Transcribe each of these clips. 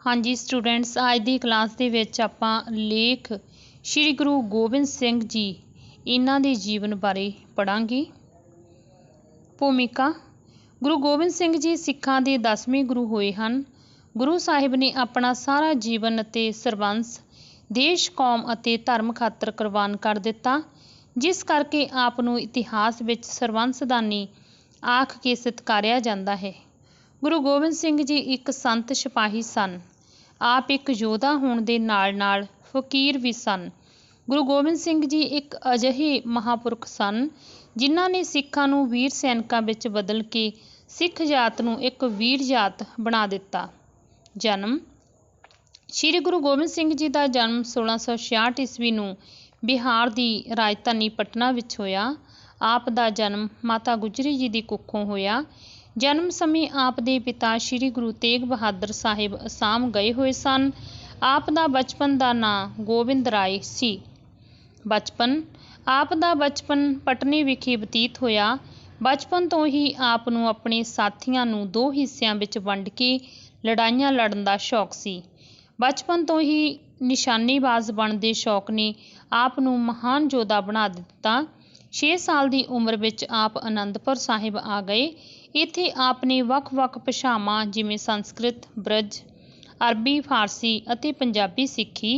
हाँ जी स्टूडेंट्स, ਅੱਜ ਦੀ ਕਲਾਸ ਦੇ ਵਿੱਚ ਆਪਾਂ ਲੇਖ ਸ਼੍ਰੀ ਗੁਰੂ ਗੋਬਿੰਦ ਸਿੰਘ ਜੀ ਇਹਨਾਂ ਦੇ ਜੀਵਨ ਬਾਰੇ ਪੜਾਂਗੇ। ਭੂਮਿਕਾ। ਗੁਰੂ ਗੋਬਿੰਦ ਸਿੰਘ ਜੀ ਸਿੱਖਾਂ ਦੇ 10ਵੇਂ ਗੁਰੂ ਹੋਏ ਹਨ। ਗੁਰੂ ਸਾਹਿਬ ਨੇ ਆਪਣਾ ਸਾਰਾ ਜੀਵਨ ਅਤੇ ਸਰਬੰਸ ਦੇਸ਼, ਕੌਮ ਅਤੇ ਧਰਮ ਖਾਤਰ ਕੁਰਬਾਨ ਕਰ ਦਿੱਤਾ, ਜਿਸ ਕਰਕੇ ਆਪ ਨੂੰ ਇਤਿਹਾਸ ਵਿੱਚ ਸਰਬੰਸਦਾਨੀ ਆਖ ਕੇ ਸਤਿਕਾਰਿਆ ਜਾਂਦਾ ਹੈ। ਗੁਰੂ ਗੋਬਿੰਦ ਸਿੰਘ ਜੀ ਇੱਕ ਸੰਤ ਸਿਪਾਹੀ ਸਨ। ਆਪ ਇੱਕ ਯੋਧਾ ਹੋਣ ਦੇ ਨਾਲ ਫਕੀਰ ਵੀ ਸਨ। ਗੁਰੂ ਗੋਬਿੰਦ ਸਿੰਘ ਜੀ ਇੱਕ ਅਜਿਹੇ ਮਹਾਂਪੁਰਖ ਸਨ ਜਿਨ੍ਹਾਂ ਨੇ ਸਿੱਖਾਂ ਨੂੰ ਵੀਰ ਸੈਨਿਕਾਂ ਵਿੱਚ ਬਦਲ ਕੇ ਸਿੱਖ ਜਾਤ ਨੂੰ ਇੱਕ ਵੀਰ ਜਾਤ ਬਣਾ ਦਿੱਤਾ। ਜਨਮ। ਸ਼੍ਰੀ ਗੁਰੂ ਗੋਬਿੰਦ ਸਿੰਘ ਜੀ ਦਾ ਜਨਮ 1666 ਈਸਵੀ ਨੂੰ ਬਿਹਾਰ ਦੀ ਰਾਜਧਾਨੀ ਪਟਨਾ ਵਿੱਚ ਹੋਇਆ। ਆਪ ਦਾ ਜਨਮ ਮਾਤਾ ਗੁਜਰੀ ਜੀ ਦੀ ਕੁੱਖੋਂ ਹੋਇਆ। ਜਨਮ ਸਮੇਂ ਆਪ ਦੇ ਪਿਤਾ ਸ਼੍ਰੀ ਗੁਰੂ ਤੇਗ ਬਹਾਦਰ ਸਾਹਿਬ ਅਸਾਮ ਗਏ ਹੋਏ ਸਨ। ਆਪ ਦਾ ਬਚਪਨ ਦਾ ਨਾਂ ਗੋਬਿੰਦ ਰਾਏ ਸੀ। ਬਚਪਨ। ਆਪ ਦਾ ਬਚਪਨ ਪਟਨੇ ਵਿਖੇ ਬਤੀਤ ਹੋਇਆ। ਬਚਪਨ ਤੋਂ ਹੀ ਆਪ ਨੂੰ ਆਪਣੇ ਸਾਥੀਆਂ ਨੂੰ 2 ਹਿੱਸਿਆਂ ਵਿੱਚ ਵੰਡ ਕੇ ਲੜਾਈਆਂ ਲੜਨ ਦਾ ਸ਼ੌਕ ਸੀ। ਬਚਪਨ ਤੋਂ ਹੀ ਨਿਸ਼ਾਨੇਬਾਜ਼ ਬਣਨ ਦੇ ਸ਼ੌਕ ਨੇ ਆਪ ਨੂੰ ਮਹਾਨ ਯੋਧਾ ਬਣਾ ਦਿੱਤਾ। 6 ਸਾਲ ਦੀ ਉਮਰ ਵਿੱਚ ਆਪ ਅਨੰਦਪੁਰ ਸਾਹਿਬ ਆ ਗਏ। ਇੱਥੇ ਆਪ ਨੇ ਵੱਖ-ਵੱਖ ਭਾਸ਼ਾਵਾਂ ਜਿਵੇਂ ਸੰਸਕ੍ਰਿਤ, ਬ੍ਰਜ, ਅਰਬੀ, ਫਾਰਸੀ ਅਤੇ ਪੰਜਾਬੀ ਸਿੱਖੀ।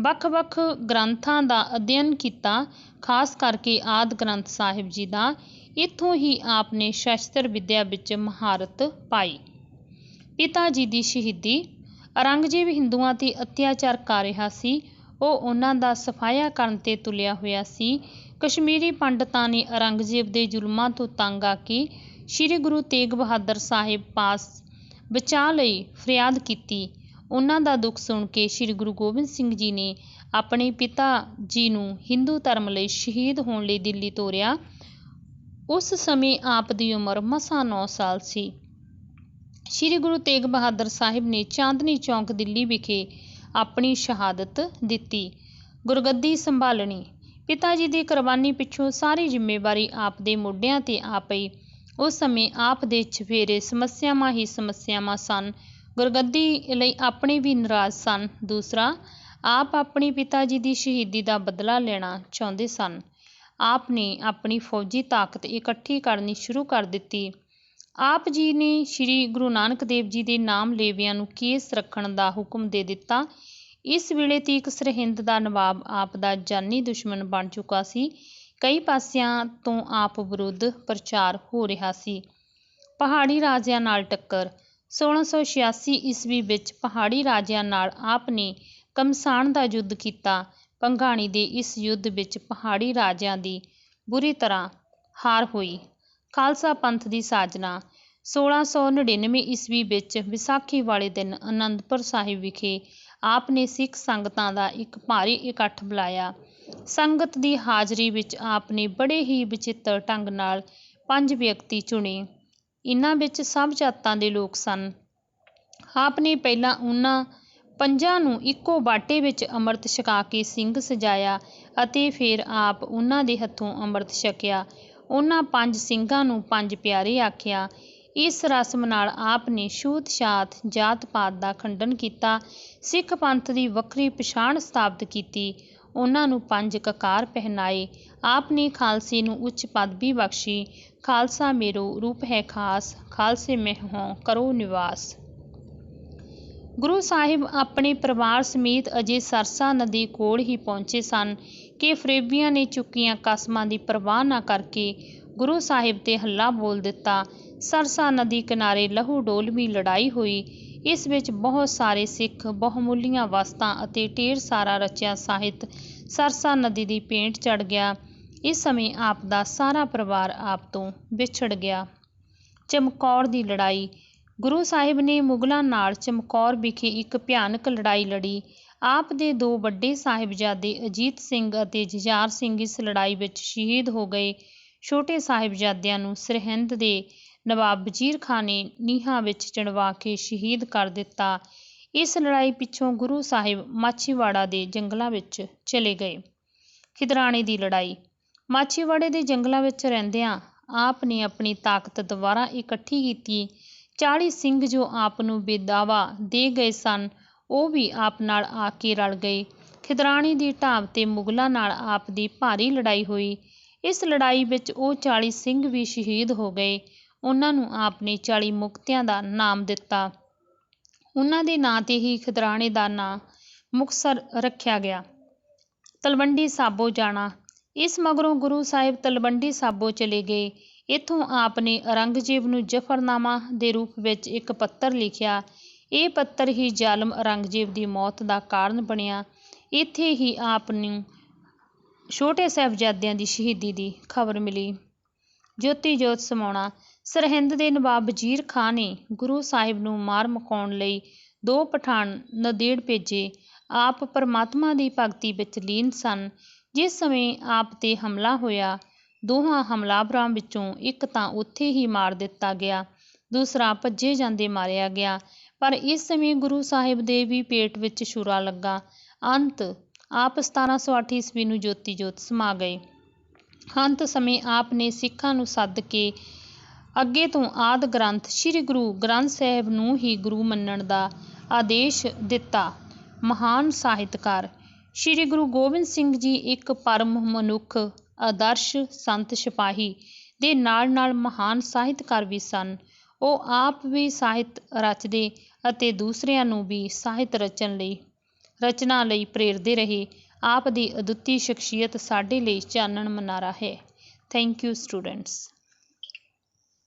ਵੱਖ-ਵੱਖ ਗ੍ਰੰਥਾਂ ਦਾ ਅਧਿਐਨ ਕੀਤਾ, ਖਾਸ ਕਰਕੇ ਆਦਿ ਗ੍ਰੰਥ ਸਾਹਿਬ ਜੀ ਦਾ। ਇੱਥੋਂ ਹੀ ਆਪ ਨੇ ਸ਼ਸਤਰ ਵਿੱਦਿਆ ਵਿੱਚ ਮਹਾਰਤ ਪਾਈ। ਪਿਤਾ ਜੀ ਦੀ ਸ਼ਹੀਦੀ। ਔਰੰਗਜ਼ੇਬ ਹਿੰਦੂਆਂ 'ਤੇ ਅਤਿਆਚਾਰ ਕਰ ਰਿਹਾ ਸੀ। ਉਹ ਉਹਨਾਂ ਦਾ ਸਫਾਇਆ ਕਰਨ 'ਤੇ ਤੁਲਿਆ ਹੋਇਆ ਸੀ। ਕਸ਼ਮੀਰੀ ਪੰਡਤਾਂ ਨੇ ਔਰੰਗਜ਼ੇਬ ਦੇ ਜ਼ੁਲਮਾਂ ਤੋਂ ਤੰਗ ਆ ਕੇ ਸ਼੍ਰੀ ਗੁਰੂ ਤੇਗ ਬਹਾਦਰ ਸਾਹਿਬ ਪਾਸ ਬਚਾਅ ਲਈ ਫਰਿਆਦ ਕੀਤੀ। ਉਹਨਾਂ ਦਾ ਦੁੱਖ ਸੁਣ ਕੇ ਸ਼੍ਰੀ ਗੁਰੂ ਗੋਬਿੰਦ ਸਿੰਘ ਜੀ ਨੇ ਆਪਣੇ ਪਿਤਾ ਜੀ ਨੂੰ ਹਿੰਦੂ ਧਰਮ ਲਈ ਸ਼ਹੀਦ ਹੋਣ ਲਈ ਦਿੱਲੀ ਤੋਰਿਆ। ਉਸ ਸਮੇਂ ਆਪ ਦੀ ਉਮਰ ਮਸਾਂ 9 ਸਾਲ ਸੀ। ਸ਼੍ਰੀ ਗੁਰੂ ਤੇਗ ਬਹਾਦਰ ਸਾਹਿਬ ਨੇ ਚਾਂਦਨੀ ਚੌਕ ਦਿੱਲੀ ਵਿਖੇ ਆਪਣੀ ਸ਼ਹਾਦਤ ਦਿੱਤੀ। ਗੁਰਗੱਦੀ ਸੰਭਾਲਣੀ। ਪਿਤਾ ਜੀ ਦੀ ਕੁਰਬਾਨੀ ਪਿੱਛੋਂ ਸਾਰੀ ਜ਼ਿੰਮੇਵਾਰੀ ਆਪ ਦੇ ਮੋਢਿਆਂ 'ਤੇ ਆ ਪਈ। ਉਸ ਸਮੇਂ ਆਪ ਦੇ ਚੁਫੇਰੇ ਸਮੱਸਿਆਵਾਂ ਹੀ ਸਮੱਸਿਆਵਾਂ ਸਨ। ਗੁਰਗੱਦੀ ਲਈ ਆਪਣੇ ਵੀ ਨਾਰਾਜ਼ ਸਨ। ਦੂਸਰਾ, ਆਪ ਆਪਣੇ ਪਿਤਾ ਜੀ ਦੀ ਸ਼ਹੀਦੀ ਦਾ ਬਦਲਾ ਲੈਣਾ ਚਾਹੁੰਦੇ ਸਨ। ਆਪ ਨੇ ਆਪਣੀ ਫੌਜੀ ਤਾਕਤ ਇਕੱਠੀ ਕਰਨੀ ਸ਼ੁਰੂ ਕਰ ਦਿੱਤੀ। ਆਪ ਜੀ ਨੇ ਸ਼੍ਰੀ ਗੁਰੂ ਨਾਨਕ ਦੇਵ ਜੀ ਦੇ ਨਾਮ ਲੇਵਿਆਂ ਨੂੰ ਕੇਸ ਰੱਖਣ ਦਾ ਹੁਕਮ ਦੇ ਦਿੱਤਾ। ਇਸ ਵੇਲੇ ਤੀਕ ਸਰਹਿੰਦ ਦਾ ਨਵਾਬ ਆਪ ਦਾ ਜਾਨੀ ਦੁਸ਼ਮਣ ਬਣ ਚੁੱਕਾ ਸੀ। ਕਈ ਪਾਸਿਆਂ ਤੋਂ ਆਪ ਵਿਰੁੱਧ ਪ੍ਰਚਾਰ ਹੋ ਰਿਹਾ ਸੀ। ਪਹਾੜੀ ਰਾਜਿਆਂ ਨਾਲ ਟੱਕਰ। 1686 ਈਸਵੀ ਵਿੱਚ ਪਹਾੜੀ ਰਾਜਿਆਂ ਨਾਲ ਆਪ ਨੇ ਘਮਸਾਣ ਦਾ ਯੁੱਧ ਕੀਤਾ। ਭੰਗਾਣੀ ਦੇ ਇਸ ਯੁੱਧ ਵਿੱਚ ਪਹਾੜੀ ਰਾਜਿਆਂ ਦੀ ਬੁਰੀ ਤਰ੍ਹਾਂ ਹਾਰ ਹੋਈ। ਖਾਲਸਾ ਪੰਥ ਦੀ ਸਾਜਨਾ। 1699 ਈਸਵੀ ਵਿੱਚ ਵਿਸਾਖੀ ਵਾਲੇ ਦਿਨ ਅਨੰਦਪੁਰ ਸਾਹਿਬ ਵਿਖੇ ਆਪ ਨੇ ਸਿੱਖ ਸੰਗਤਾਂ ਦਾ ਇੱਕ ਭਾਰੀ ਇਕੱਠ ਬੁਲਾਇਆ। ਸੰਗਤ ਦੀ ਹਾਜ਼ਰੀ ਵਿੱਚ ਆਪ ਨੇ ਬੜੇ ਹੀ ਵਿਚਿੱਤਰ ਢੰਗ ਨਾਲ 5 ਵਿਅਕਤੀ ਚੁਣੇ। ਇਹਨਾਂ ਵਿੱਚ ਸਭ ਜਾਤਾਂ ਦੇ ਲੋਕ ਸਨ। ਆਪ ਨੇ ਪਹਿਲਾਂ ਉਹਨਾਂ 5 ਨੂੰ ਇੱਕੋ ਬਾਟੇ ਵਿੱਚ ਅੰਮ੍ਰਿਤ ਛਕਾ ਕੇ ਸਿੰਘ ਸਜਾਇਆ ਅਤੇ ਫਿਰ ਆਪ ਉਹਨਾਂ ਦੇ ਹੱਥੋਂ ਅੰਮ੍ਰਿਤ ਛਕਿਆ। ਉਹਨਾਂ 5 ਸਿੰਘਾਂ ਨੂੰ 5 ਪਿਆਰੇ ਆਖਿਆ। ਇਸ ਰਸਮ ਨਾਲ ਆਪ ਨੇ ਛੂਤ-ਛਾਤ, ਜਾਤ-ਪਾਤ ਦਾ ਖੰਡਨ ਕੀਤਾ, ਸਿੱਖ ਪੰਥ ਦੀ ਵੱਖਰੀ ਪਛਾਣ ਸਥਾਪਿਤ ਕੀਤੀ। ਉਹਨਾਂ ਨੂੰ 5 ਕਕਾਰ ਪਹਿਨਾਏ। ਆਪ ਨੇ ਖਾਲਸੇ ਨੂੰ ਉੱਚ ਪਦਵੀ ਬਖਸ਼ੀ। ਖਾਲਸਾ ਮੇਰੋ ਰੂਪ ਹੈ ਖਾਸ, ਖਾਲਸੇ ਮੈਂ ਹੋਂ ਕਰੋ ਨਿਵਾਸ। ਗੁਰੂ ਸਾਹਿਬ ਆਪਣੇ ਪਰਿਵਾਰ ਸਮੇਤ ਅਜੇ ਸਰਸਾ ਨਦੀ ਕੋਲ ਹੀ ਪਹੁੰਚੇ ਸਨ ਕਿ ਫਰੇਬੀਆਂ ਨੇ ਚੁੱਕੀਆਂ ਕਸਮਾਂ ਦੀ ਪਰਵਾਹ ਨਾ ਕਰਕੇ ਗੁਰੂ ਸਾਹਿਬ 'ਤੇ ਹੱਲਾ ਬੋਲ ਦਿੱਤਾ। ਸਰਸਾ ਨਦੀ ਕਿਨਾਰੇ ਲਹੂ ਡੋਲਵੀਂ ਲੜਾਈ ਹੋਈ। ਇਸ ਵਿੱਚ ਬਹੁਤ ਸਾਰੇ ਸਿੱਖ, ਬਹੁਮੁੱਲੀਆਂ ਵਸਤਾਂ ਅਤੇ ਢੇਰ ਸਾਰਾ ਰਚਿਆ ਸਾਹਿਤ ਸਰਸਾ ਨਦੀ ਦੀ ਭੇਂਟ ਚੜ੍ਹ ਗਿਆ। ਇਸ ਸਮੇਂ ਆਪ ਦਾ ਸਾਰਾ ਪਰਿਵਾਰ ਆਪ ਤੋਂ ਵਿਛੜ ਗਿਆ। ਚਮਕੌਰ ਦੀ ਲੜਾਈ। ਗੁਰੂ ਸਾਹਿਬ ਨੇ ਮੁਗਲਾਂ ਨਾਲ ਚਮਕੌਰ ਵਿਖੇ ਇੱਕ ਭਿਆਨਕ ਲੜਾਈ ਲੜੀ। ਆਪ ਦੇ 2 ਵੱਡੇ ਸਾਹਿਬਜ਼ਾਦੇ ਅਜੀਤ ਸਿੰਘ ਅਤੇ ਜੁਝਾਰ ਸਿੰਘ ਇਸ ਲੜਾਈ ਵਿੱਚ ਸ਼ਹੀਦ ਹੋ ਗਏ। ਛੋਟੇ ਸਾਹਿਬਜ਼ਾਦਿਆਂ ਨੂੰ ਸਰਹਿੰਦ ਦੇ ਨਵਾਬ ਵਜ਼ੀਰ ਖਾਂ ਨੇ ਨੀਹਾਂ ਵਿੱਚ ਚਿਣਵਾ ਕੇ ਸ਼ਹੀਦ ਕਰ ਦਿੱਤਾ। ਇਸ ਲੜਾਈ ਪਿੱਛੋਂ ਗੁਰੂ ਸਾਹਿਬ ਮਾਛੀਵਾੜਾ ਦੇ ਜੰਗਲਾਂ ਵਿੱਚ ਚਲੇ ਗਏ। ਖਿਦਰਾਣੇ ਦੀ ਲੜਾਈ। ਮਾਛੀਵਾੜੇ ਦੇ ਜੰਗਲਾਂ ਵਿੱਚ ਰਹਿੰਦਿਆਂ ਆਪ ਨੇ ਆਪਣੀ ਤਾਕਤ ਦੁਬਾਰਾ ਇਕੱਠੀ ਕੀਤੀ। 40 ਸਿੰਘ ਜੋ ਆਪ ਨੂੰ ਬੇਦਾਵਾ ਦੇ ਗਏ ਸਨ, ਉਹ ਵੀ ਆਪ ਨਾਲ ਆ ਕੇ ਰਲ ਗਏ। ਖਿਦਰਾਣੇ ਦੀ ਢਾਬ 'ਤੇ ਮੁਗਲਾਂ ਨਾਲ ਆਪ ਦੀ ਭਾਰੀ ਲੜਾਈ ਹੋਈ। ਇਸ ਲੜਾਈ ਵਿੱਚ ਉਹ 40 ਸਿੰਘ ਵੀ ਸ਼ਹੀਦ ਹੋ ਗਏ। ਉਹਨਾਂ ਨੂੰ ਆਪ ਨੇ 40 ਮੁਕਤਿਆਂ ਦਾ ਨਾਮ ਦਿੱਤਾ। ਉਹਨਾਂ ਦੇ ਨਾਂ 'ਤੇ ਹੀ ਖਿਦਰਾਣੇ ਦਾ ਨਾਂ ਮੁਕਤਸਰ ਰੱਖਿਆ ਗਿਆ। ਤਲਵੰਡੀ ਸਾਬੋ ਜਾਣਾ। ਇਸ ਮਗਰੋਂ ਗੁਰੂ ਸਾਹਿਬ ਤਲਵੰਡੀ ਸਾਬੋ ਚਲੇ ਗਏ। ਇੱਥੋਂ ਆਪ ਨੇ ਔਰੰਗਜ਼ੇਬ ਨੂੰ ਜ਼ਫ਼ਰਨਾਮਾ ਦੇ ਰੂਪ ਵਿੱਚ ਇੱਕ ਪੱਤਰ ਲਿਖਿਆ। ਇਹ ਪੱਤਰ ਹੀ ਜ਼ਾਲਮ ਔਰੰਗਜ਼ੇਬ ਦੀ ਮੌਤ ਦਾ ਕਾਰਨ ਬਣਿਆ। ਇੱਥੇ ਹੀ ਆਪ ਨੂੰ ਛੋਟੇ ਸਾਹਿਬਜ਼ਾਦਿਆਂ ਦੀ ਸ਼ਹੀਦੀ ਦੀ ਖਬਰ ਮਿਲੀ। ਜੋਤੀ ਜੋਤ ਸਮਾਉਣਾ। ਸਰਹਿੰਦ ਦੇ ਨਵਾਬ ਵਜ਼ੀਰ ਖਾਂ ਨੇ ਗੁਰੂ ਸਾਹਿਬ ਨੂੰ ਮਾਰ ਮੁਕਾਉਣ ਲਈ 2 ਪਠਾਨ ਨੰਦੇੜ ਭੇਜੇ। ਆਪ ਪਰਮਾਤਮਾ ਦੀ ਭਗਤੀ ਵਿੱਚ ਲੀਨ ਸਨ। ਜਿਸ ਸਮੇਂ ਆਪ 'ਤੇ ਹਮਲਾ ਹੋਇਆ, ਦੋਹਾਂ ਹਮਲਾਵਰਾਂ ਵਿੱਚੋਂ ਇੱਕ ਤਾਂ ਉੱਥੇ ਹੀ ਮਾਰ ਦਿੱਤਾ ਗਿਆ, ਦੂਸਰਾ ਭੱਜੇ ਜਾਂਦੇ ਮਾਰਿਆ ਗਿਆ। ਪਰ ਇਸ ਸਮੇਂ ਗੁਰੂ ਸਾਹਿਬ ਦੇ ਵੀ ਪੇਟ ਵਿੱਚ ਛੁਰਾ ਲੱਗਾ। ਅੰਤ ਆਪ 1708 ਈਸਵੀ ਨੂੰ ਜੋਤੀ ਜੋਤ ਸਮਾ ਗਏ। ਅੰਤ ਸਮੇਂ ਆਪ ਨੇ ਸਿੱਖਾਂ ਨੂੰ ਸੱਦ ਕੇ ਅੱਗੇ ਤੋਂ ਆਦਿ ਗ੍ਰੰਥ ਸ੍ਰੀ ਗੁਰੂ ਗ੍ਰੰਥ ਸਾਹਿਬ ਨੂੰ ਹੀ ਗੁਰੂ ਮੰਨਣ ਦਾ ਆਦੇਸ਼ ਦਿੱਤਾ। ਮਹਾਨ ਸਾਹਿਤਕਾਰ। ਸ੍ਰੀ ਗੁਰੂ ਗੋਬਿੰਦ ਸਿੰਘ ਜੀ ਇੱਕ ਪਰਮ ਮਨੁੱਖ, ਆਦਰਸ਼ ਸੰਤ ਸਿਪਾਹੀ ਦੇ ਨਾਲ ਨਾਲ ਮਹਾਨ ਸਾਹਿਤਕਾਰ ਵੀ ਸਨ। ਉਹ ਆਪ ਵੀ ਸਾਹਿਤ ਰਚਦੇ ਅਤੇ ਦੂਸਰਿਆਂ ਨੂੰ ਵੀ ਸਾਹਿਤ ਰਚਨਾ ਲਈ ਪ੍ਰੇਰਦੇ ਰਹੇ। ਆਪ ਦੀ ਅਦੁੱਤੀ ਸ਼ਖਸੀਅਤ ਸਾਡੇ ਲਈ ਚਾਨਣ ਮੁਨਾਰਾ ਹੈ। Thank you students.